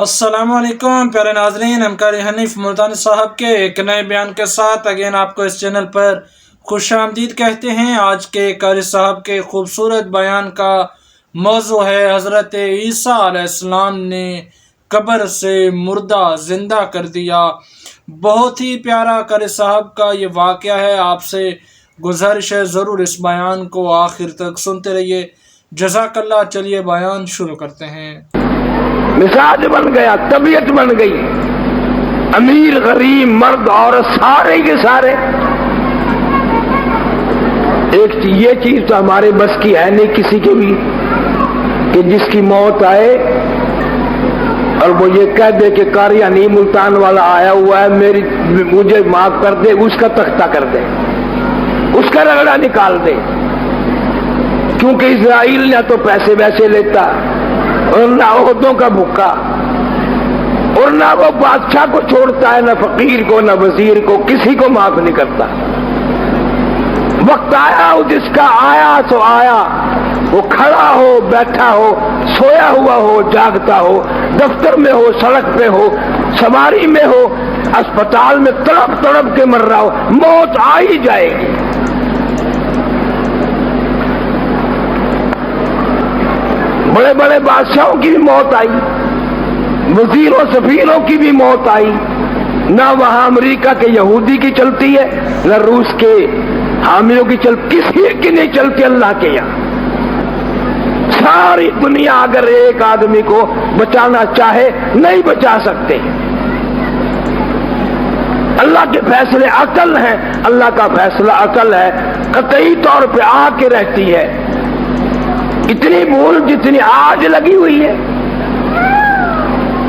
السلام علیکم پیارے ناظرین، ہم قاری حنیف ملتانی صاحب کے ایک نئے بیان کے ساتھ اگین آپ کو اس چینل پر خوش آمدید کہتے ہیں۔ آج کے قاری صاحب کے خوبصورت بیان کا موضوع ہے حضرت عیسیٰ علیہ السلام نے قبر سے مردہ زندہ کر دیا۔ بہت ہی پیارا قاری صاحب کا یہ واقعہ ہے، آپ سے گزارش ہے ضرور اس بیان کو آخر تک سنتے رہیے۔ جزاک اللہ۔ چلیے بیان شروع کرتے ہیں۔ مزاج بن گیا، طبیعت بن گئی، امیر غریب مرد عورت سارے کے سارے۔ یہ چیز تو ہمارے بس کی ہے نہیں کسی کے بھی کہ جس کی موت آئے اور وہ یہ کہہ دے کہ قاری حنیف ملتان والا آیا ہوا ہے، مجھے معاف کر دے، اس کا تختہ کر دے، اس کا رگڑا نکال دے، کیونکہ اسرائیل نہ تو پیسے ویسے لیتا اور نہ عہدوں کا بھوکا، اور نہ وہ بادشاہ کو چھوڑتا ہے، نہ فقیر کو، نہ وزیر کو، کسی کو معاف نہیں کرتا۔ وقت آیا جس کا آیا تو آیا، وہ کھڑا ہو، بیٹھا ہو، سویا ہوا ہو، جاگتا ہو، دفتر میں ہو، سڑک پہ ہو، سواری میں ہو، اسپتال میں تڑپ تڑپ کے مر رہا ہو، موت آ ہی جائے گی۔ بڑے بڑے بادشاہوں کی بھی موت آئی، وزیروں سفیروں کی بھی موت آئی، نہ وہاں امریکہ کے یہودی کی چلتی ہے، نہ روس کے حامیوں کی کسی کی نہیں چلتی اللہ کے یہاں۔ ساری دنیا اگر ایک آدمی کو بچانا چاہے نہیں بچا سکتے۔ اللہ کے فیصلے عقل ہیں، اللہ کا فیصلہ عقل ہے، قطعی طور پہ آ کے رہتی ہے۔ اتنی بھول جتنی آج لگی ہوئی ہے،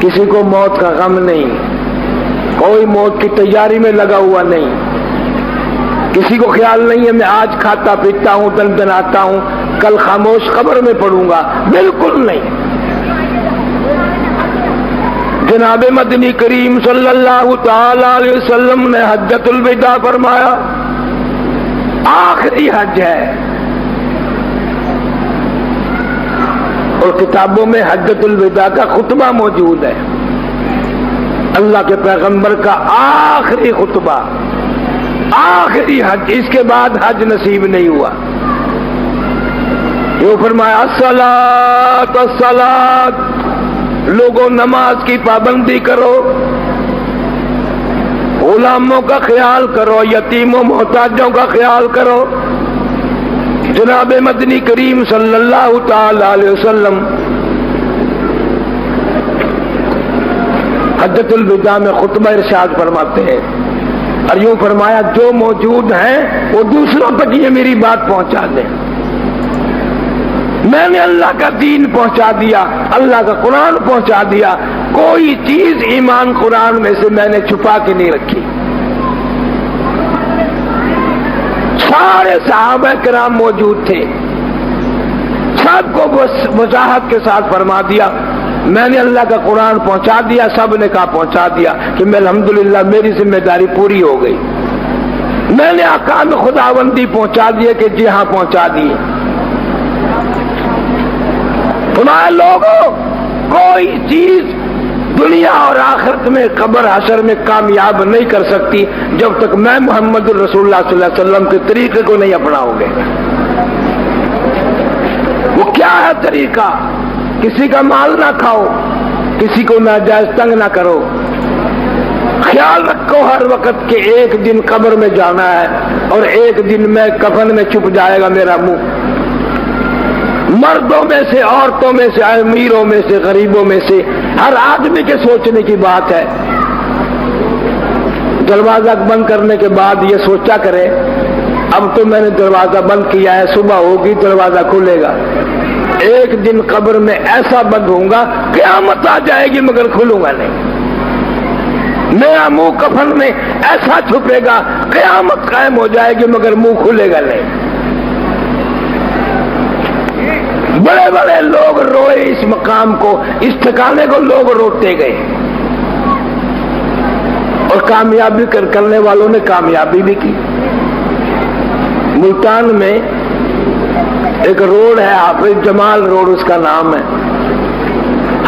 کسی کو موت کا غم نہیں، کوئی موت کی تیاری میں لگا ہوا نہیں، کسی کو خیال نہیں ہے میں آج کھاتا پیتا ہوں، دن دن آتا ہوں، کل خاموش قبر میں پڑوں گا، بالکل نہیں۔ جناب مدنی کریم صلی اللہ تعالی علیہ وسلم نے حجۃ الوداع فرمایا، آخری حج ہے، اور کتابوں میں حجۃ الوداع کا خطبہ موجود ہے، اللہ کے پیغمبر کا آخری خطبہ، آخری حج، اس کے بعد حج نصیب نہیں ہوا۔ یہ فرمایا الصلاۃ الصلاۃ، لوگوں نماز کی پابندی کرو، غلاموں کا خیال کرو، یتیموں محتاجوں کا خیال کرو۔ جناب مدنی کریم صلی اللہ تعالی علیہ وسلم حجۃ الوداع میں خطبہ ارشاد فرماتے ہیں، اور یوں فرمایا جو موجود ہیں وہ دوسروں تک یہ میری بات پہنچا دیں۔ میں نے اللہ کا دین پہنچا دیا، اللہ کا قرآن پہنچا دیا، کوئی چیز ایمان قرآن میں سے میں نے چھپا کے نہیں رکھی۔ سارے صحابہ کرام موجود تھے، سب کو وضاحت کے ساتھ فرما دیا، میں نے اللہ کا قرآن پہنچا دیا، سب نے کہا پہنچا دیا کہ میں الحمدللہ میری ذمہ داری پوری ہو گئی، میں نے احکام خداوندی پہنچا دیے کہ جی ہاں پہنچا دیے۔ تمہارے لوگوں کوئی چیز دنیا اور آخرت میں قبر حشر میں کامیاب نہیں کر سکتی جب تک میں محمد الرسول اللہ صلی اللہ علیہ وسلم کے طریقے کو نہیں اپناؤ گے۔ وہ کیا ہے طریقہ؟ کسی کا مال نہ کھاؤ، کسی کو ناجائز تنگ نہ کرو، خیال رکھو ہر وقت کہ ایک دن قبر میں جانا ہے اور ایک دن میں کفن میں چھپ جائے گا میرا منہ۔ مردوں میں سے، عورتوں میں سے، امیروں میں سے، غریبوں میں سے، ہر آدمی کے سوچنے کی بات ہے۔ دروازہ بند کرنے کے بعد یہ سوچا کرے اب تو میں نے دروازہ بند کیا ہے، صبح ہوگی دروازہ کھلے گا، ایک دن قبر میں ایسا بند ہوں گا قیامت آ جائے گی مگر کھلوں گا نہیں، میرا منہ کفن میں ایسا چھپے گا قیامت قائم ہو جائے گی مگر منہ کھلے گا نہیں۔ بڑے بڑے لوگ روئے اس مقام کو، اس ٹھکانے کو لوگ روتے گئے، اور کامیابی کرنے والوں نے کامیابی بھی کی۔ ملتان میں ایک روڈ ہے، حافظ جمال روڈ اس کا نام ہے،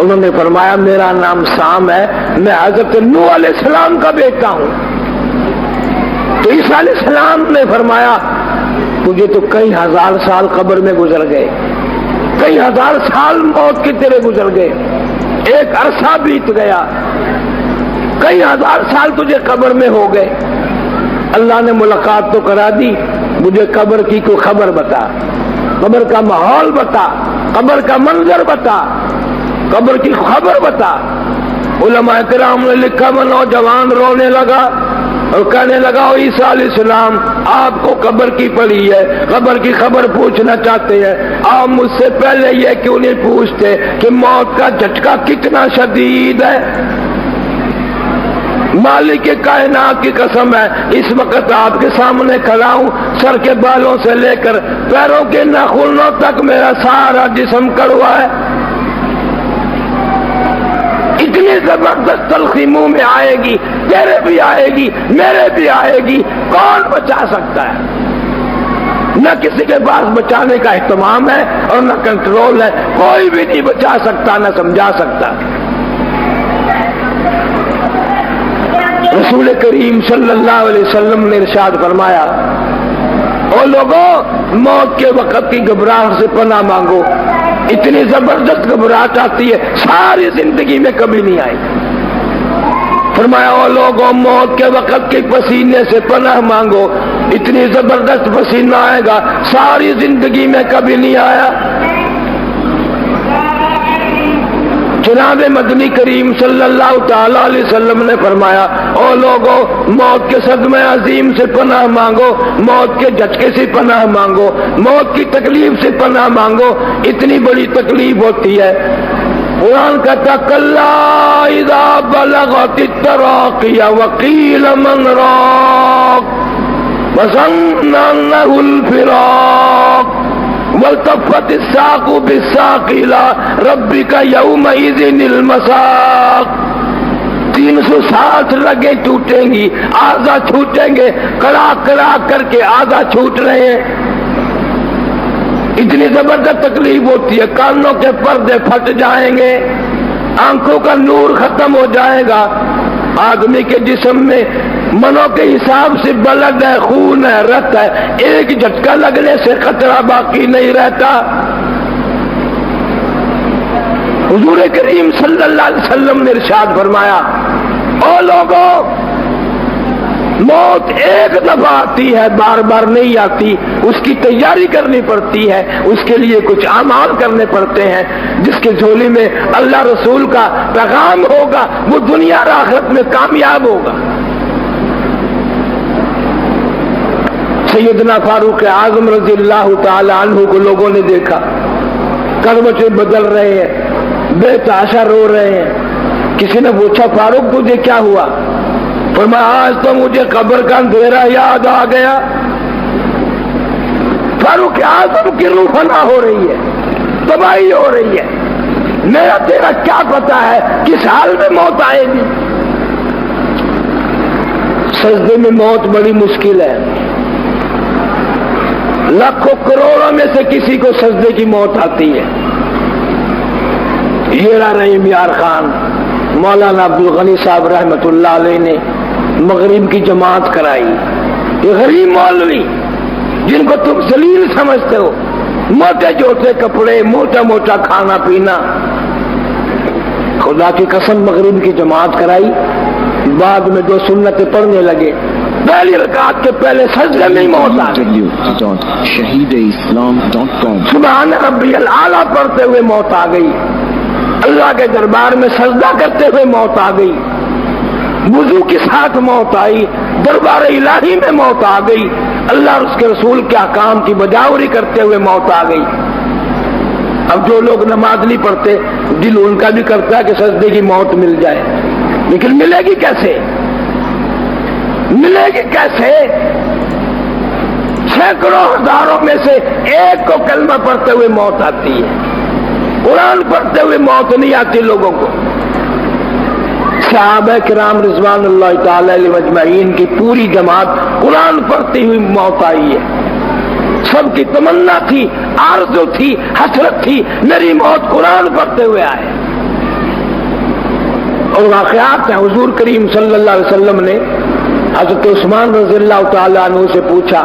انہوں نے فرمایا میرا نام سام ہے، میں حضرت نوح علیہ السلام کا بیٹا ہوں۔ تو عیسیٰ علیہ السلام نے فرمایا تجھے تو کئی ہزار سال قبر میں گزر گئے، کئی ہزار سال موت کے تیرے گزر گئے، ایک عرصہ بیت گیا، کئی ہزار سال تجھے قبر میں ہو گئے۔ اللہ نے ملاقات تو کرا دی، مجھے قبر کی کوئی خبر بتا، قبر کا ماحول بتا، قبر کا منظر بتا، قبر کی خبر بتا۔ علماء کرام نے لکھا وہ نوجوان رونے لگا اور کہنے لگا عیسیٰ علیہ السلام آپ کو قبر کی پڑی ہے، قبر کی خبر پوچھنا چاہتے ہیں، آپ مجھ سے پہلے یہ کیوں نہیں پوچھتے کہ موت کا جھٹکا کتنا شدید ہے؟ مالک کائنات کی قسم ہے اس وقت آپ کے سامنے کھڑا ہوں، سر کے بالوں سے لے کر پیروں کے ناخنوں تک میرا سارا جسم کڑوا ہے۔ اتنی زبردست تلخی منہ میں آئے گی، تیرے بھی آئے گی، میرے بھی آئے گی، کون بچا سکتا ہے؟ نہ کسی کے پاس بچانے کا اہتمام ہے اور نہ کنٹرول ہے، کوئی بھی نہیں بچا سکتا نہ سمجھا سکتا۔ رسول کریم صلی اللہ علیہ وسلم نے ارشاد فرمایا او لوگوں موت کے وقت کی گھبراہٹ سے پناہ مانگو، اتنی زبردست گھبراہٹ آتی ہے ساری زندگی میں کبھی نہیں آئی۔ فرمایا او لوگوں موت کے وقت کے پسینے سے پناہ مانگو، اتنی زبردست پسینہ آئے گا ساری زندگی میں کبھی نہیں آیا۔ جناب مدنی کریم صلی اللہ تعالی علیہ وسلم نے فرمایا او لوگوں موت کے صدمے عظیم سے پناہ مانگو، موت کے جھٹکے سے پناہ مانگو، موت کی تکلیف سے پناہ مانگو، اتنی بڑی تکلیف ہوتی ہے۔ قرآن کہتا کلا اذا بلغت التراقی وقیل من راق وظن انہ الفراق والتفت الساق بالساق الى ربک یومئذ المساق۔ 360 رگیں ٹوٹیں گی، اعضا چھوٹیں گے، کڑا کڑا کر کے اعضا چھوٹ رہے ہیں، اتنی زبردست تکلیف ہوتی ہے، کانوں کے پردے پھٹ جائیں گے، آنکھوں کا نور ختم ہو جائے گا، آدمی کے جسم میں منوں کے حساب سے بلڈ ہے، خون ہے، رت ہے، ایک جھٹکا لگنے سے خطرہ باقی نہیں رہتا۔ حضور کریم صلی اللہ علیہ وسلم نے ارشاد فرمایا او لوگوں موت ایک دفعہ آتی ہے، بار بار نہیں آتی، اس کی تیاری کرنی پڑتی ہے، اس کے لیے کچھ اعمال کرنے پڑتے ہیں، جس کے جھولی میں اللہ رسول کا پیغام ہوگا وہ دنیا اور آخرت میں کامیاب ہوگا۔ سیدنا فاروق اعظم رضی اللہ تعالی عنہ کو لوگوں نے دیکھا کروٹیں بدل رہے ہیں، بے تحاشا رو رہے ہیں۔ کسی نے پوچھا فاروق تجھے کیا ہوا؟ فرمایا آج تو مجھے قبر کا اندھیرا یاد آ گیا۔ فاروق اعظم کی روح فنا ہو رہی ہے، تباہی ہو رہی ہے، میرا تیرا کیا پتا ہے کس حال میں موت آئے گی۔ سجدے میں موت بڑی مشکل ہے، لاکھوں کروڑوں میں سے کسی کو سجدے کی موت آتی ہے۔ یہ رحیم یار خان مولانا عبدالغنی صاحب رحمت اللہ علیہ نے مغرب کی جماعت کرائی، یہ غریب مولوی جن کو تم ذلیل سمجھتے ہو، موٹے جوٹے کپڑے، موٹا موٹا کھانا پینا، خدا کی قسم مغرب کی جماعت کرائی، بعد میں 2 سنتیں پڑھنے لگے، پہلی رکعت کے پہلے سجدے میں موت آ گئی، سبحان ربی الاعلیٰ پڑھتے ہوئے موت آ گئی، اللہ کے دربار میں سجدہ کرتے ہوئے موت آ گئی، وضو کے ساتھ موت آئی، دربار الہی میں موت آ گئی، اللہ اور اس کے رسول کے احکام کی بجاوری کرتے ہوئے موت آ گئی۔ اب جو لوگ نماز نہیں پڑھتے دل ان کا بھی کرتا ہے کہ سجدے کی موت مل جائے، لیکن ملے گی کیسے؟ ملے گی کیسے؟ سینکڑوں ہزاروں میں سے ایک کو کلمہ پڑھتے ہوئے موت آتی ہے، قرآن پڑھتے ہوئے موت نہیں آتی لوگوں کو۔ صحابہ کرام رضوان اللہ تعالی علیہ اجمعین کی پوری جماعت قرآن پڑھتی ہوئی موت آئی ہے، سب کی تمنا تھی، آرزو تھی، حسرت تھی میری موت قرآن پڑھتے ہوئے آئے، اور واقعات ہیں. حضور کریم صلی اللہ علیہ وسلم نے حضرت عثمان رضی اللہ تعالیٰ عنہ سے پوچھا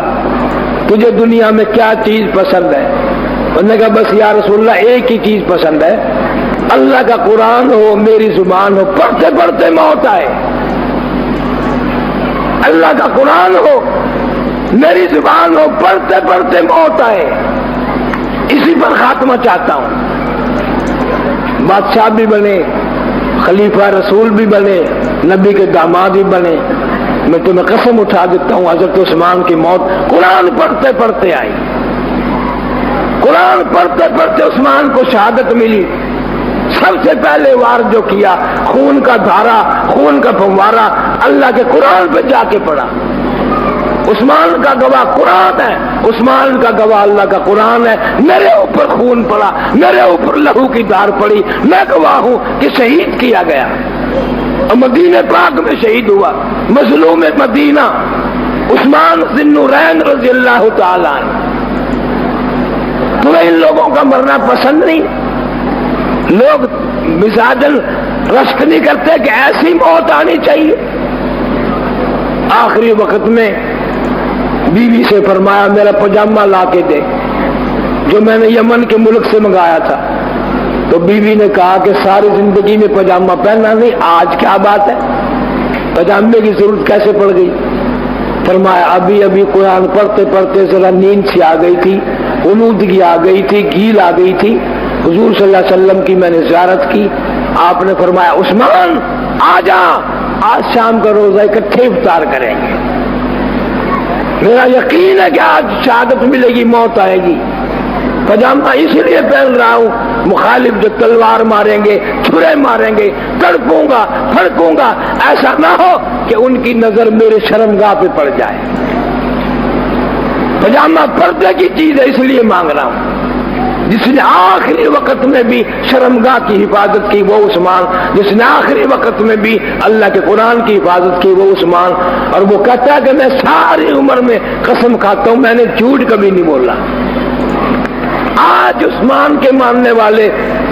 تجھے دنیا میں کیا چیز پسند ہے؟ انہوں نے کہا بس یا رسول اللہ ایک ہی چیز پسند ہے, اللہ کا قرآن ہو, میری زبان ہو, پڑھتے پڑھتے موت آئے. اللہ کا قرآن ہو, میری زبان ہو, پڑھتے پڑھتے موت آئے, اسی پر خاتمہ چاہتا ہوں. بادشاہ بھی بنے, خلیفہ رسول بھی بنے, نبی کے داماد بھی بنے. میں تمہیں قسم اٹھا دیتا ہوں حضرت عثمان کی موت قرآن پڑھتے پڑھتے آئی. قرآن پڑھتے پڑھتے عثمان کو شہادت ملی. سب سے پہلے وار جو کیا, خون کا دھارا, خون کا فوارہ اللہ کے قرآن پہ جا کے پڑا. عثمان کا گواہ قرآن ہے, عثمان کا گواہ اللہ کا قرآن ہے. میرے اوپر خون پڑا, میرے اوپر لہو کی دھار پڑی, میں گواہ ہوں کہ شہید کیا گیا. اور مدینہ پاک میں شہید ہوا مظلوم مدینہ عثمان ذی النورین رضی اللہ تعالیٰ عنہ. تمہیں ان لوگوں کا مرنا پسند نہیں؟ لوگ مزاجن رشک نہیں کرتے کہ ایسی موت آنی چاہیے. آخری وقت میں بیوی سے فرمایا میرا پاجامہ لا کے دے جو میں نے یمن کے ملک سے منگایا تھا. تو بیوی نے کہا کہ ساری زندگی میں پاجامہ پہننا نہیں, آج کیا بات ہے, پاجامے کی ضرورت کیسے پڑ گئی؟ فرمایا ابھی ابھی قرآن پڑھتے پڑھتے ذرا نیند سی آ گئی تھی, اولودگی آ گئی تھی, گیل آ گئی تھی. حضور صلی اللہ علیہ وسلم کی میں نے زیارت کی, آپ نے فرمایا عثمان آ جا, آج شام کا روزہ اکٹھے افطار کریں گے. میرا یقین ہے کہ آج شہادت ملے گی, موت آئے گی. پاجامہ اس لیے پہن رہا ہوں مخالف جو تلوار ماریں گے, چھرے ماریں گے, تڑپوں گا, پھڑکوں گا, ایسا نہ ہو کہ ان کی نظر میرے شرمگاہ پہ پڑ جائے. پاجامہ پردے کی چیز ہے اس لیے مانگ رہا ہوں. جس نے آخری وقت میں بھی شرمگاہ کی حفاظت کی وہ عثمان, جس نے آخری وقت میں بھی اللہ کے قرآن کی حفاظت کی وہ عثمان. اور وہ کہتا ہے کہ میں ساری عمر میں قسم کھاتا ہوں میں نے جھوٹ کبھی نہیں بولا. آج عثمان کے ماننے والے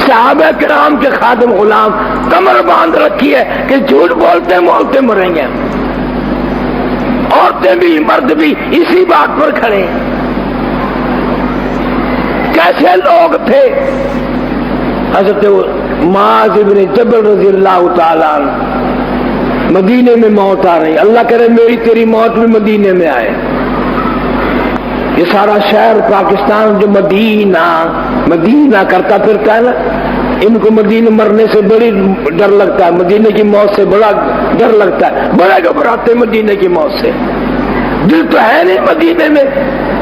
صحابہ کرام کے خادم غلام کمر باندھ رکھی ہے کہ جھوٹ بولتے بولتے مریں گے. عورتیں بھی مرد بھی اسی بات پر کھڑے ہیں. کیسے لوگ تھے؟ حضرت معاذ ابن جبل رضی اللہ تعالیٰ عنہ مدینے میں موت آ رہی, اللہ کرے میری تیری موت بھی مدینے میں آئے. یہ سارا شہر پاکستان جو مدینہ مدینہ کرتا پھرتا ہے نا, ان کو مدینہ مرنے سے بڑی ڈر لگتا ہے, مدینے کی موت سے بڑا ڈر لگتا ہے, بڑے گھبراتے مدینے کی موت سے. دل تو ہے نہیں مدینے میں,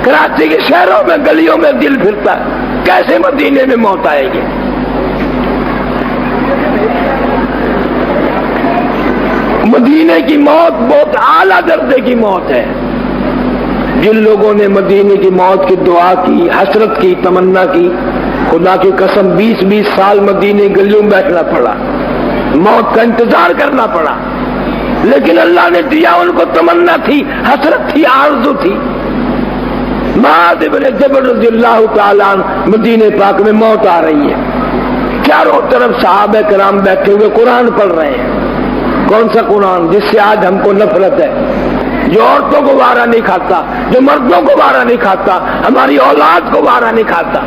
کراچی کے شہروں میں گلیوں میں دل پھرتا ہے, کیسے مدینے میں موت آئے گی؟ مدینے کی موت بہت اعلیٰ درجے کی موت ہے. جن لوگوں نے مدینے کی موت کی دعا کی, حسرت کی, تمنا کی, خدا کی قسم 20-20 سال مدینے گلیوں میں بیٹھنا پڑا, موت کا انتظار کرنا پڑا, لیکن اللہ نے دیا. ان کو تمنا تھی, حسرت تھی, آرزو تھی. معاذ ابن جبل رضی اللہ تعالیٰ عنہ مدینے پاک میں موت آ رہی ہے, چاروں طرف صحابہ کرام بیٹھے ہوئے قرآن پڑھ رہے ہیں. کون سا قرآن جس سے آج ہم کو نفرت ہے, جو عورتوں کو وارہ نہیں کھاتا, جو مردوں کو وارہ نہیں کھاتا, ہماری اولاد کو وارہ نہیں کھاتا.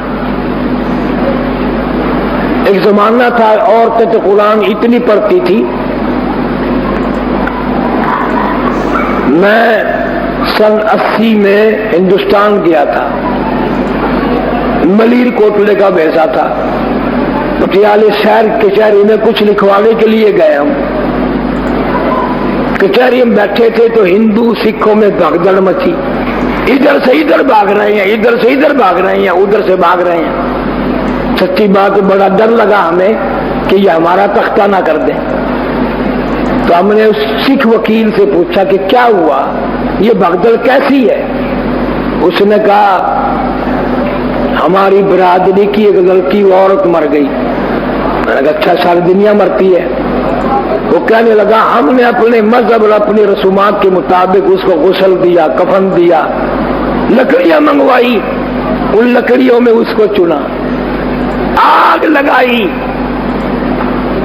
ایک زمانہ تھا عورتیں تو قرآن اتنی پڑھتی تھی. میں سن 80 میں ہندوستان گیا تھا, ملیر کوٹلے کا بھیجا تھا, پٹیالے شہر کچہری میں کچھ لکھوانے کے لیے گئے. ہم کچہری میں بیٹھے تھے تو ہندو سکھوں میں بھگدڑ مچی, ادھر سے ادھر بھاگ رہے ہیں, ادھر سے ادھر بھاگ رہے ہیں, ادھر سے بھاگ رہے ہیں. سچی بات بڑا ڈر لگا ہمیں کہ یہ ہمارا تختہ نہ کر دیں. تو ہم نے اس سکھ وکیل سے پوچھا کہ کیا ہوا, یہ بھگدڑ کیسی ہے؟ اس نے کہا ہماری برادری کی ایک لڑکی عورت مر گئی. میں نے کہا اچھا, ساری دنیا مرتی ہے. وہ کہنے لگا ہم نے اپنے مذہب اور اپنی رسومات کے مطابق اس کو غسل دیا, کفن دیا, لکڑیاں منگوائی, ان لکڑیوں میں اس کو چنا, آگ لگائی,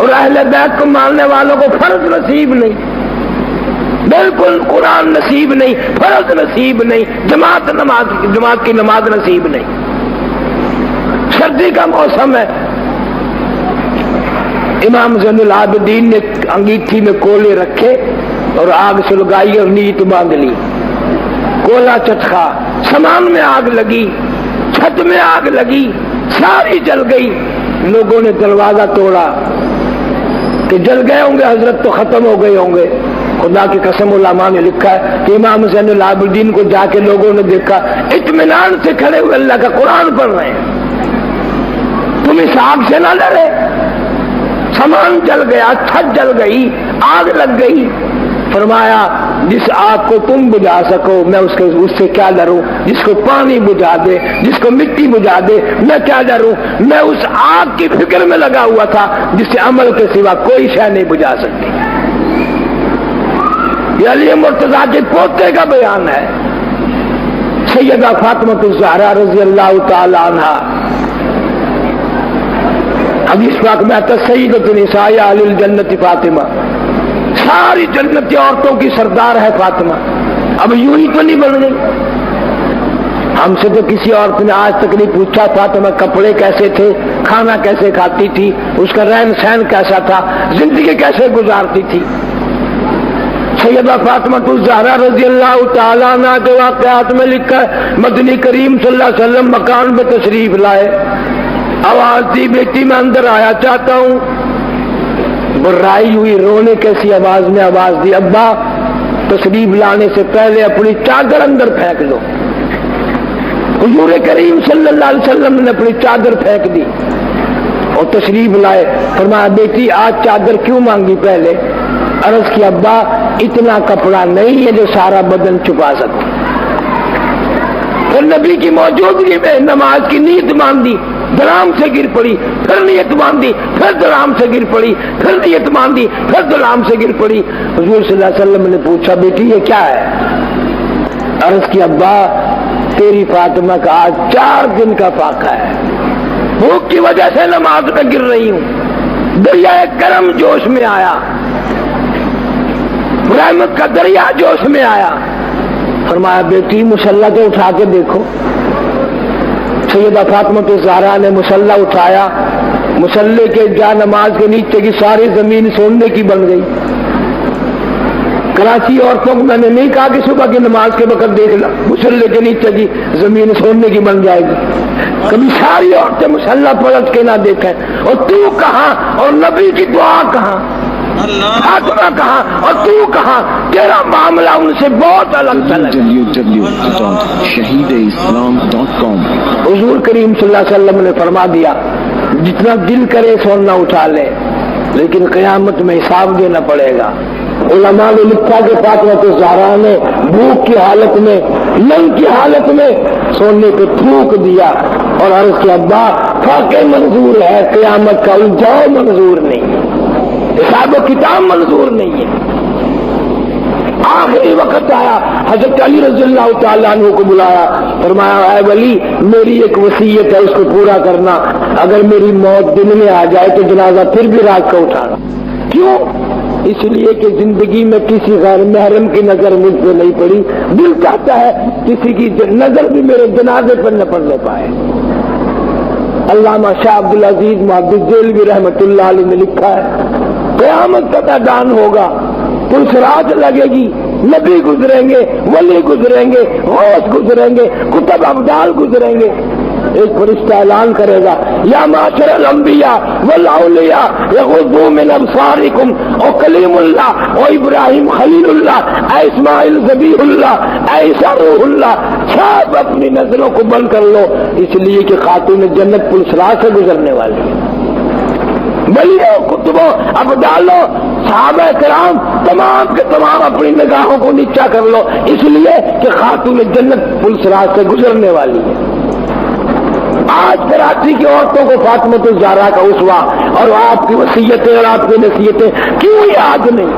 اور اہل بیت کو ماننے والوں کو فرض نصیب نہیں، بالکل قرآن نصیب نہیں، فرض نصیب نہیں، جماعت کی نماز نصیب نہیں۔ سردی کا موسم ہے، امام زین العابدین نے انگیٹھی میں کولے رکھے اور آگ سلگائی اور نیت باندھ لی، کولا چٹخا، سامان میں آگ لگی، چھت میں آگ لگی، ساری جل گئی۔ لوگوں نے دروازہ توڑا کہ جل گئے ہوں گے حضرت تو ختم ہو گئے ہوں گے۔ خدا کی قسم علماء نے لکھا ہے کہ امام زین العابدین کو جا کے لوگوں نے دیکھا اطمینان سے کھڑے ہوئے اللہ کا قرآن پڑھ رہے ہیں، تم اس آگ سے نہ ڈرے، سامان جل گیا، چھت جل گئی، آگ لگ گئی۔ فرمایا جس آگ کو تم بجھا سکو میں اس سے کیا ڈروں، جس کو پانی بجھا دے، جس کو مٹی بجھا دے میں کیا ڈروں، میں اس آگ کی فکر میں لگا ہوا تھا جس سے عمل کے سوا کوئی شے نہیں بجھا سکتی۔ یہ علی مرتضیٰ کے پوتے کا بیان ہے، سیدہ فاطمہ الزہرا رضی اللہ تعالی عنہا، حدیث پاک میں آتا سیدۃ النساء اہل الجنت فاطمہ، ساری جنتی عورتوں کی سردار ہے فاطمہ۔ اب یوں ہی تو نہیں بن گئی، ہم سے تو کسی عورت نے آج تک نہیں پوچھا فاطمہ کپڑے کیسے تھے، کھانا کیسے کھاتی تھی، اس کا رہن سہن کیسا تھا، زندگی کیسے گزارتی تھی۔ سیدہ فاطمہ الزہرا رضی اللہ تعالیٰ عنہ کے واقعات میں لکھا ہے مدنی کریم صلی اللہ علیہ وسلم مکان میں تشریف لائے، آواز دی بیٹی میں اندر آیا چاہتا ہوں، برائی ہوئی، رونے کیسی آواز میں آواز دی ابا تشریف لانے سے پہلے اپنی چادر اندر پھینک لو۔ حضور کریم صلی اللہ علیہ وسلم نے اپنی چادر پھینک دی اور تشریف لائے۔ فرمایا بیٹی آج چادر کیوں مانگی؟ پہلے عرض کی ابا اتنا کپڑا نہیں ہے جو سارا بدن چھپا سکتا۔ پھر نبی کی موجودگی میں نماز کی نیت باندھی، دلام سے گر پڑی، پھر نیت باندھی، پھر دلام سے گر پڑی، پھر نیت باندھی، پھر دلام سے گر پڑی۔ حضور صلی اللہ علیہ وسلم نے پوچھا بیٹی یہ کیا ہے؟ عرض کی ابا تیری فاطمہ کا آج 4 دن کا فاقہ ہے، بھوک کی وجہ سے نماز میں گر رہی ہوں، دریائے کرم جوش میں آیا، رحمت کا دریا جوش میں آیا۔ فرمایا بیٹی مصلی کو اٹھا کے دیکھو۔ سیدہ فاطمہ الزہرا نے مصلی اٹھایا، مصلی کے جا نماز کے نیچے کی ساری زمین سونے کی بن گئی۔ کراچی عورتوں کو میں نے نہیں کہا کہ صبح کی نماز کے وقت دیکھ لا مصلی کے نیچے کی زمین سونے کی بن جائے گی، کبھی ساری عورتیں مصلی پلٹ کے نہ دیکھیں۔ اور تو کہاں اور نبی کی دعا کہاں، فاطمہ کہاں اور تو کہاں، تیرا معاملہ ان سے بہت الگ تھلگ۔ www.shahideislam.com حضور کریم صلی اللہ علیہ وسلم نے فرما دیا جتنا دل کرے سونا اٹھا لے، لیکن قیامت میں حساب دینا پڑے گا۔ علماء نے لکھا کہ فاطمہ الزہرا نے بھوک کی حالت میں، ننگ کی حالت میں سونے پہ تھوک دیا اور عرض کیا ابا فاقے منظور ہے، قیامت کا الجھاؤ منظور نہیں ہے، حساب و کتاب منظور نہیں ہے۔ آخری وقت آیا، حضرت علی رضی اللہ تعالیٰ عنہ کو بلایا، فرمایا اے ولی میری ایک وصیت ہے اس کو پورا کرنا، اگر میری موت دن میں آ جائے تو جنازہ پھر بھی رات کو اٹھانا۔ کیوں؟ اس لیے کہ زندگی میں کسی غیر محرم کی نظر مجھ پہ نہیں پڑی، دل چاہتا ہے کسی کی نظر بھی میرے جنازے پر نہ پڑنے پائے۔ علامہ شاہ عبد العزیز محدث دہلوی رحمۃ اللہ علیہ نے لکھا ہے قیامت کا اعلان ہوگا، پرسرات لگے گی، نبی گزریں گے، ولی گزریں گے، غوث گزریں گے، کتب ابدال گزریں گے۔ ایک فرشتہ اعلان کرے گا یا معاشر الانبیاء والاولیاء یغضوا من ابصارکم، او کلیم اللہ، او ابراہیم خلیل اللہ، اے اسماعیل ذبیح اللہ، اے عیسیٰ روح اللہ، سب اپنی نظروں کو بند کر لو، اس لیے کہ خاتون جنت پرسرات سے گزرنے والی ہے۔ ولیوں، کتبوں، ابدالوں، صحابہ کرام تمام کے تمام اپنی نگاہوں کو نیچا کر لو، اس لیے کہ خاتون جنت پلسرات سے گزرنے والی ہے۔ آج کراچی کی عورتوں کو فاطمہ الزہرا کا اسوہ اور آپ کی وصیتیں اور آپ کی نصیحتیں کیوں یاد نہیں؟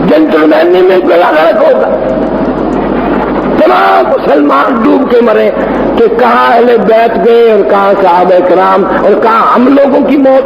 جنٹلمینی میں بڑا غلط ہوگا، تمام مسلمان ڈوب کے مرے کہ کہاں اہل بیت گئے اور کہاں صحابہ کرام اور کہاں ہم لوگوں کی موت۔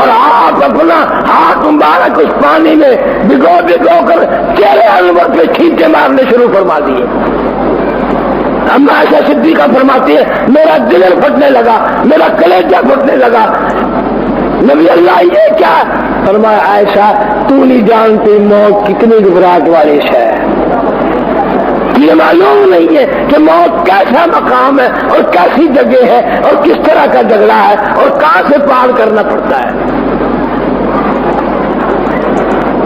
اور آپ اپنا ہاتھ مبارک اس پانی میں بھگو کر چہرے انور پہ چھینٹے مارنے شروع فرما دیے. اما عائشہ صدیقہ فرماتی ہے میرا دل پھٹنے لگا, میرا کلیجہ پھٹنے لگا. نبی اللہ یہ کیا؟ فرمایا عائشہ تو نہیں جانتی موت کتنی گھبراہٹ والی ہے. یہ معلوم نہیں ہے کہ موت کیسا مقام ہے اور کیسی جگہ ہے اور کس طرح کا جھگڑا ہے اور کہاں سے پار کرنا پڑتا ہے.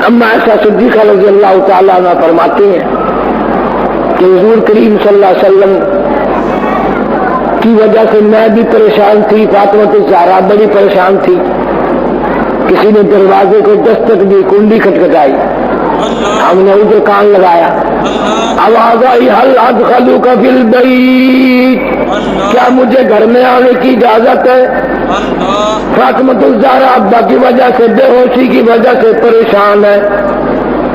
اما عائشہ صدیقہ رضی اللہ تعالیٰ عنہ فرماتی ہیں کہ حضور کریم صلی اللہ علیہ وسلم کی وجہ سے میں بھی پریشان تھی, فاطمہ الزہرا بڑی پریشان تھی. کسی نے دروازے کو دستک دی, کنڈی کھٹکھٹائی, ہم نے ادھر کان لگایا, آواز آئی حل ادخلوک فی البیت, کیا مجھے گھر میں آنے کی اجازت ہے؟ فاطمہ الزہرا ابا کی وجہ سے, بے ہوشی کی وجہ سے پریشان ہے.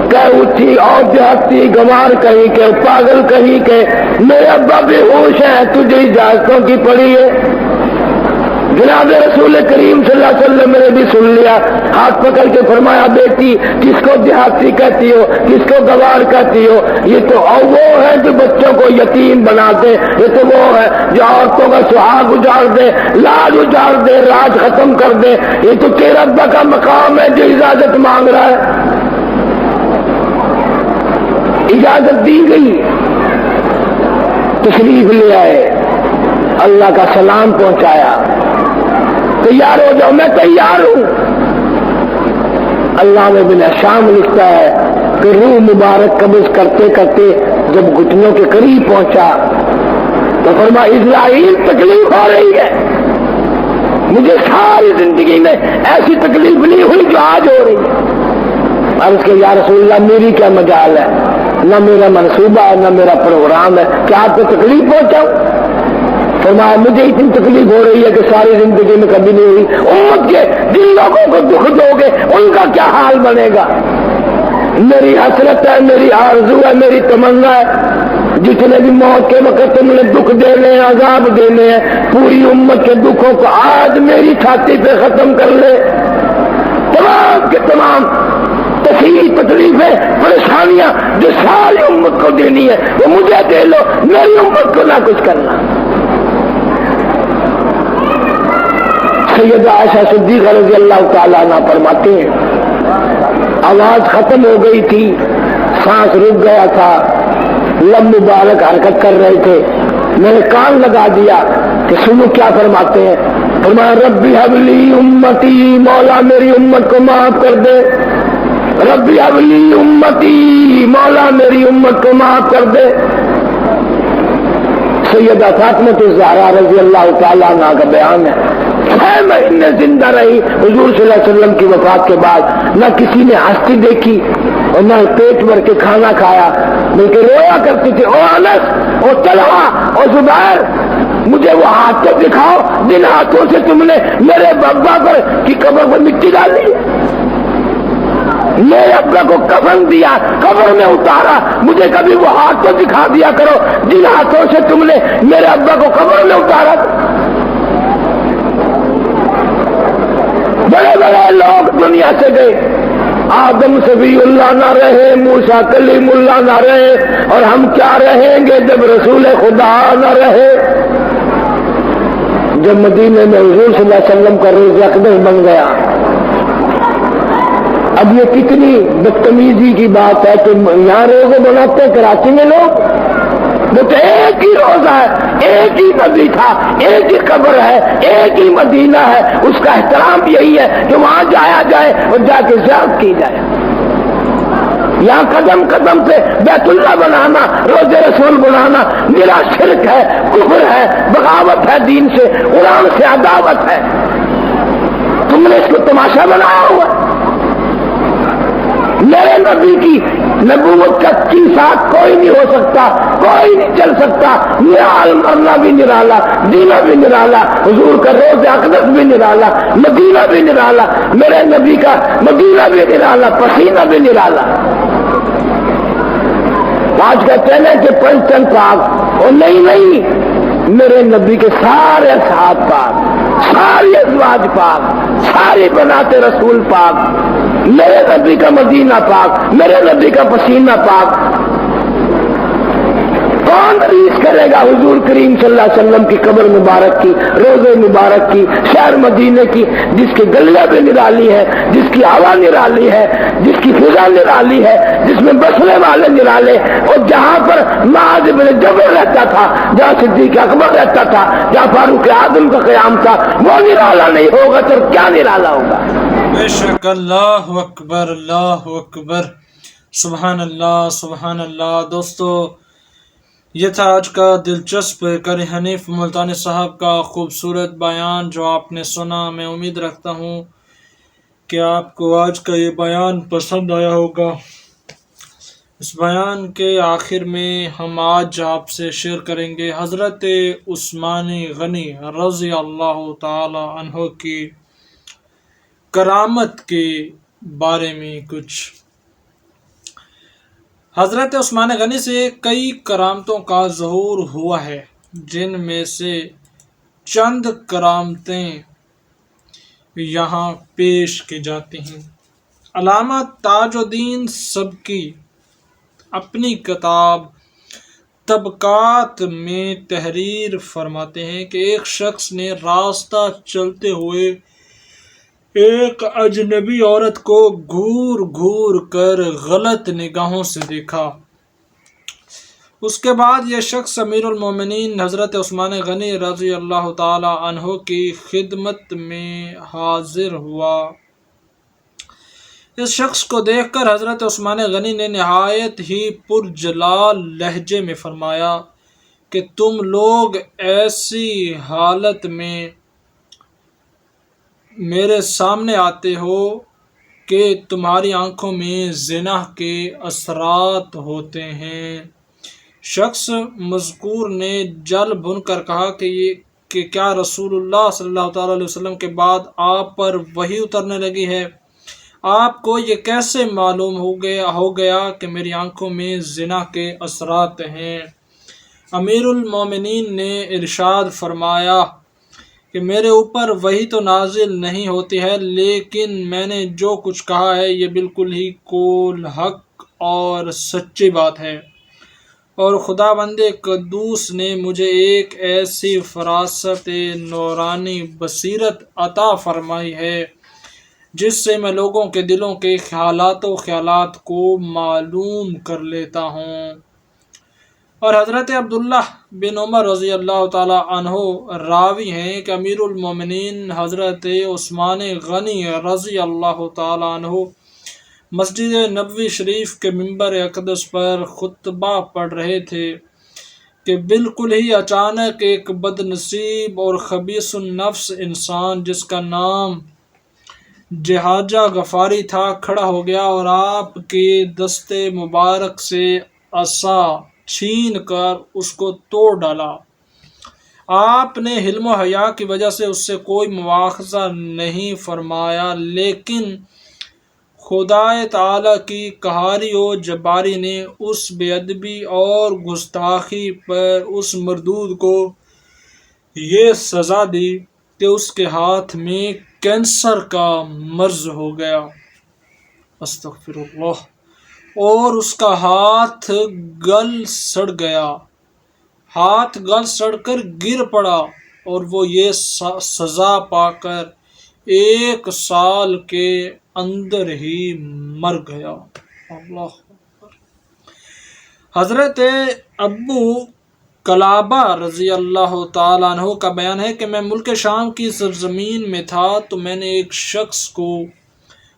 کہہ اٹھی اور دیہاتی گوار کہیں کہ پاگل کہیں کہ میرے ابا بے ہوش ہے, تجھے اجازتوں کی پڑی ہے. جناب رسول کریم صلی اللہ علیہ وسلم نے بھی سن لیا, ہاتھ پکڑ کے فرمایا بیٹی کس کو دیہاتی کہتی ہو, کس کو گوار کہتی ہو؟ یہ تو وہ ہے جو بچوں کو یتیم بنا دے, یہ تو وہ ہے جو عورتوں کا سہاگ اجاڑ دے, لاج اجاڑ دے, راج ختم کر دے. یہ تو تیرا ابا کا مقام ہے جو اجازت مانگ رہا ہے. اجازت دی گئی, تشریف لے آئے, اللہ کا سلام پہنچایا, تیار ہو جاؤ, میں تیار ہوں. اللہ میں بن شام لکھتا ہے کہ روح مبارک قبض کرتے کرتے جب گھٹنوں کے قریب پہنچا تو فرمایا اسرائیل تکلیف ہو رہی ہے, مجھے ساری زندگی میں ایسی تکلیف نہیں ہوئی جو آج ہو رہی ہے. عرض کہ یا رسول اللہ میری کیا مجال ہے, نہ میرا منصوبہ ہے نہ میرا پروگرام ہے, کیا آپ کو تکلیف پہنچاؤں؟ فرمایا مجھے اتنی تکلیف ہو رہی ہے کہ ساری زندگی میں کبھی نہیں ہوئی. امت کے جن لوگوں کو دکھ دو گے ان کا کیا حال بنے گا؟ میری حسرت ہے, میری آرزو ہے, میری تمنا ہے, جتنے بھی موت کے وقت تم نے دکھ دینے ہیں, عذاب دینے ہیں, پوری امت کے دکھوں کو آج میری چھاتی پہ ختم کر لے. تمام کے تمام تکلیفیں پریشانیاں جو ساری امت کو دینی ہے وہ مجھے دے لو, میری امت کو نہ کچھ کرنا. سیدہ عائشہ صدیقہ رضی اللہ تعالیٰ عنہ فرماتے ہیں آواز ختم ہو گئی تھی, سانس رک گیا تھا, لب مبارک حرکت کر رہے تھے. میں نے کان لگا دیا کہ سنو کیا فرماتے ہیں. فرمایا ربی حبلی امتی, مولا میری امت کو معاف کر دے. ربی حبلی امتی, مولا میری امت کو معاف کر دے. سیدہ فاطمہ الزہرا رضی اللہ تعالیٰ عنہ کا بیان ہے 6 مہینے زندہ رہی حضور صلی اللہ علیہ وسلم کی وفات کے بعد, نہ کسی نے ہستی دیکھی اور نہ پیٹ بھر کے کھانا کھایا, بلکہ رویا کرتی تھی, او انس, او طلحہ, او زبیر, مجھے وہ ہاتھ تو دکھاؤ جن ہاتھوں سے تم نے میرے ابا پر کی قبر پر مٹی ڈالی, میرے ابا کو کفن دیا, قبر میں اتارا, مجھے کبھی وہ ہاتھ تو دکھا دیا کرو جن ہاتھوں سے تم نے میرے ابا کو قبر میں اتارا. بڑے بڑے لوگ دنیا سے گئے, آدم صفی اللہ نہ رہے, موسیٰ کلیم اللہ نہ رہے, اور ہم کیا رہیں گے جب رسول خدا نہ رہے. جب مدینے میں حضور صلی اللہ علیہ وسلم کا روز اقدس بن گیا, اب یہ کتنی بدتمیزی کی بات ہے کہ یہاں روزے بناتے ہیں کراچی میں لوگ, وہ تو ایک ہی روزہ ہے, ایک ہی نبی تھا, ایک ہی قبر ہے, ایک ہی مدینہ ہے, اس کا احترام یہی ہے کہ وہاں جایا جائے اور جا کے زیارت کی جائے. یہاں قدم قدم پہ بیت اللہ بنانا, روز رسول بنانا میرا شرک ہے, کفر ہے, بغاوت ہے دین سے, قرآن سے عداوت ہے. تم نے اس کو تماشا بنایا ہوا. میرے نبی کی نبوت کا ساتھ کوئی نہیں ہو سکتا, کوئی نہیں چل سکتا. نرال مرنا بھی نرالا, جینا بھی نرالا, حضور کا روز اقدس بھی نرالا, مدینہ بھی نرالا, میرے نبی کا مدینہ بھی نرالا, پسینہ بھی نرالا. آج کہتے ہیں کہ پنچن پاک, اور نہیں, میرے نبی کے سارے اصحاب پاک. ساری ازواج پاک، ساری بناتے رسول پاک، میرے نبی کا مدینہ پاک، میرے نبی کا پسینہ پاک، کون ریس کرے گا حضور کریم صلی اللہ علیہ وسلم کی قبر مبارک کی، روضے مبارک کی، شہر مدینے کی، جس کی گلیاں بھی نرالی ہے، جس کی ہوا نرالی ہے، جس کی فضا نرالی ہے، جس میں بسنے والے نرالے، اور جہاں پر معاذ بن جبل رہتا تھا، جہاں صدیق اکبر رہتا تھا، جہاں فاروق اعظم کا قیام تھا، وہ نرالا نہیں ہوگا تو کیا نرالا ہوگا؟ بے شک، اللہ اکبر، اللہ اکبر، سبحان اللہ، سبحان اللہ۔ دوستو، یہ تھا آج کا دلچسپ قاری حنیف ملتانی صاحب کا خوبصورت بیان جو آپ نے سنا۔ میں امید رکھتا ہوں کہ آپ کو آج کا یہ بیان پسند آیا ہوگا۔ اس بیان کے آخر میں ہم آج آپ سے شیئر کریں گے حضرت عثمان غنی رضی اللہ تعالی عنہ کی کرامت کے بارے میں کچھ۔ حضرت عثمان غنی سے کئی کرامتوں کا ظہور ہوا ہے، جن میں سے چند کرامتیں یہاں پیش کی جاتی ہیں۔ علامہ تاج الدین سبکی اپنی کتاب طبقات میں تحریر فرماتے ہیں کہ ایک شخص نے راستہ چلتے ہوئے ایک اجنبی عورت کو گھور گھور کر غلط نگاہوں سے دیکھا۔ اس کے بعد یہ شخص امیر المومنین حضرت عثمان غنی رضی اللہ تعالی عنہ کی خدمت میں حاضر ہوا۔ اس شخص کو دیکھ کر حضرت عثمان غنی نے نہایت ہی پرجلال لہجے میں فرمایا کہ تم لوگ ایسی حالت میں میرے سامنے آتے ہو کہ تمہاری آنکھوں میں زنا کے اثرات ہوتے ہیں۔ شخص مذکور نے جل بھن کر کہا کہ کیا رسول اللہ صلی اللہ تعالی علیہ وسلم کے بعد آپ پر وحی اترنے لگی ہے؟ آپ کو یہ کیسے معلوم ہو گیا کہ میری آنکھوں میں زنا کے اثرات ہیں؟ امیر المومنین نے ارشاد فرمایا کہ میرے اوپر وحی تو نازل نہیں ہوتی ہے، لیکن میں نے جو کچھ کہا ہے یہ بالکل ہی کول حق اور سچی بات ہے، اور خدا بند قدوس نے مجھے ایک ایسی فراست نورانی بصیرت عطا فرمائی ہے جس سے میں لوگوں کے دلوں کے خیالات و خیالات کو معلوم کر لیتا ہوں۔ اور حضرت عبداللہ بن عمر رضی اللہ تعالی عنہ راوی ہیں کہ امیر المومنین حضرت عثمان غنی رضی اللہ تعالی عنہ مسجد نبوی شریف کے ممبر اقدس پر خطبہ پڑھ رہے تھے کہ بالکل ہی اچانک ایک بد نصیب اور خبیث النفس انسان جس کا نام جہاجہ غفاری تھا کھڑا ہو گیا اور آپ کے دستے مبارک سے عصا چھین کر اس کو توڑ ڈالا۔ آپ نے حلم و حیا کی وجہ سے اس سے کوئی مواخذہ نہیں فرمایا، لیکن خدائے تعالی کی قہاری و جباری نے اس بے ادبی اور گستاخی پر اس مردود کو یہ سزا دی کہ اس کے ہاتھ میں کینسر کا مرض ہو گیا، استغفر اللہ، اور اس کا ہاتھ گل سڑ گیا، ہاتھ گل سڑ کر گر پڑا، اور وہ یہ سزا پا کر 1 سال کے اندر ہی مر گیا۔ اللہ اکبر۔ حضرت ابو قلابہ رضی اللہ تعالیٰ عنہ کا بیان ہے کہ میں ملک شام کی سرزمین میں تھا تو میں نے ایک شخص کو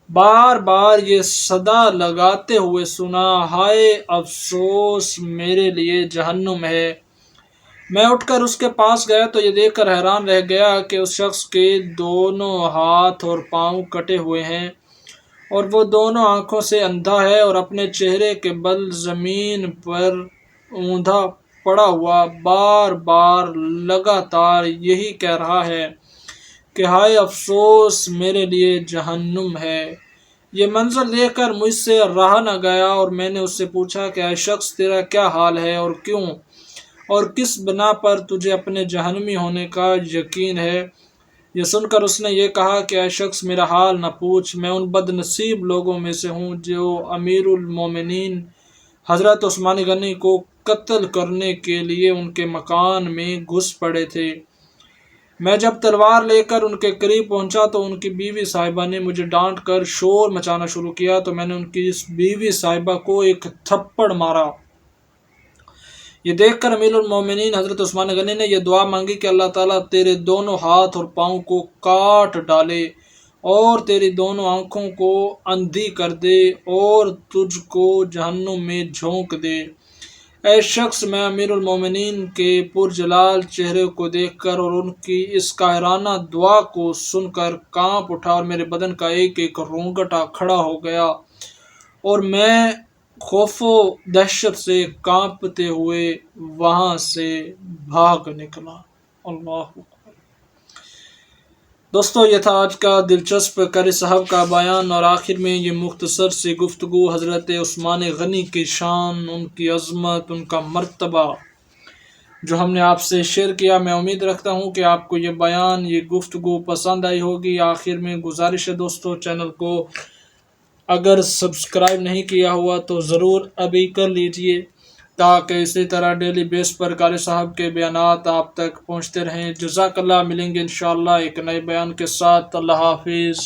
بار بار یہ صدا لگاتے ہوئے سنا، ہائے افسوس میرے لیے جہنم ہے۔ میں اٹھ کر اس کے پاس گیا تو یہ دیکھ کر حیران رہ گیا کہ اس شخص کے دونوں ہاتھ اور پاؤں کٹے ہوئے ہیں اور وہ دونوں آنکھوں سے اندھا ہے اور اپنے چہرے کے بل زمین پر اوندھا پڑا ہوا بار بار لگاتار یہی کہہ رہا ہے کہ ہائے افسوس میرے لیے جہنم ہے۔ یہ منظر دیکھ کر مجھ سے رہا نہ گیا اور میں نے اس سے پوچھا کہ اے شخص تیرا کیا حال ہے اور کیوں اور کس بنا پر تجھے اپنے جہنمی ہونے کا یقین ہے؟ یہ سن کر اس نے یہ کہا کہ اے شخص میرا حال نہ پوچھ، میں ان بد نصیب لوگوں میں سے ہوں جو امیر المومنین حضرت عثمان غنی کو قتل کرنے کے لیے ان کے مکان میں گھس پڑے تھے۔ میں جب تلوار لے کر ان کے قریب پہنچا تو ان کی بیوی صاحبہ نے مجھے ڈانٹ کر شور مچانا شروع کیا، تو میں نے ان کی اس بیوی صاحبہ کو ایک تھپڑ مارا۔ یہ دیکھ کر امیر المومنین حضرت عثمان غنی نے یہ دعا مانگی کہ اللہ تعالیٰ تیرے دونوں ہاتھ اور پاؤں کو کاٹ ڈالے اور تیری دونوں آنکھوں کو اندھی کر دے اور تجھ کو جہنم میں جھونک دے۔ اے شخص، میں امیر المومنین کے پرجلال چہرے کو دیکھ کر اور ان کی اس قاہرانہ دعا کو سن کر کانپ اٹھا اور میرے بدن کا ایک ایک رونگٹا کھڑا ہو گیا اور میں خوف و دہشت سے کانپتے ہوئے وہاں سے بھاگ نکلا۔ اللہ اکبر۔ دوستو، یہ تھا آج کا دلچسپ قاری صاحب کا بیان، اور آخر میں یہ مختصر سی گفتگو حضرت عثمان غنی کی شان، ان کی عظمت، ان کا مرتبہ جو ہم نے آپ سے شیئر کیا۔ میں امید رکھتا ہوں کہ آپ کو یہ بیان، یہ گفتگو پسند آئی ہوگی۔ آخر میں گزارش ہے دوستو، چینل کو اگر سبسکرائب نہیں کیا ہوا تو ضرور ابھی کر لیجئے، تاکہ اسی طرح ڈیلی بیس پر قاری صاحب کے بیانات آپ تک پہنچتے رہیں۔ جزاک اللہ۔ ملیں گے انشاءاللہ ایک نئے بیان کے ساتھ۔ اللہ حافظ۔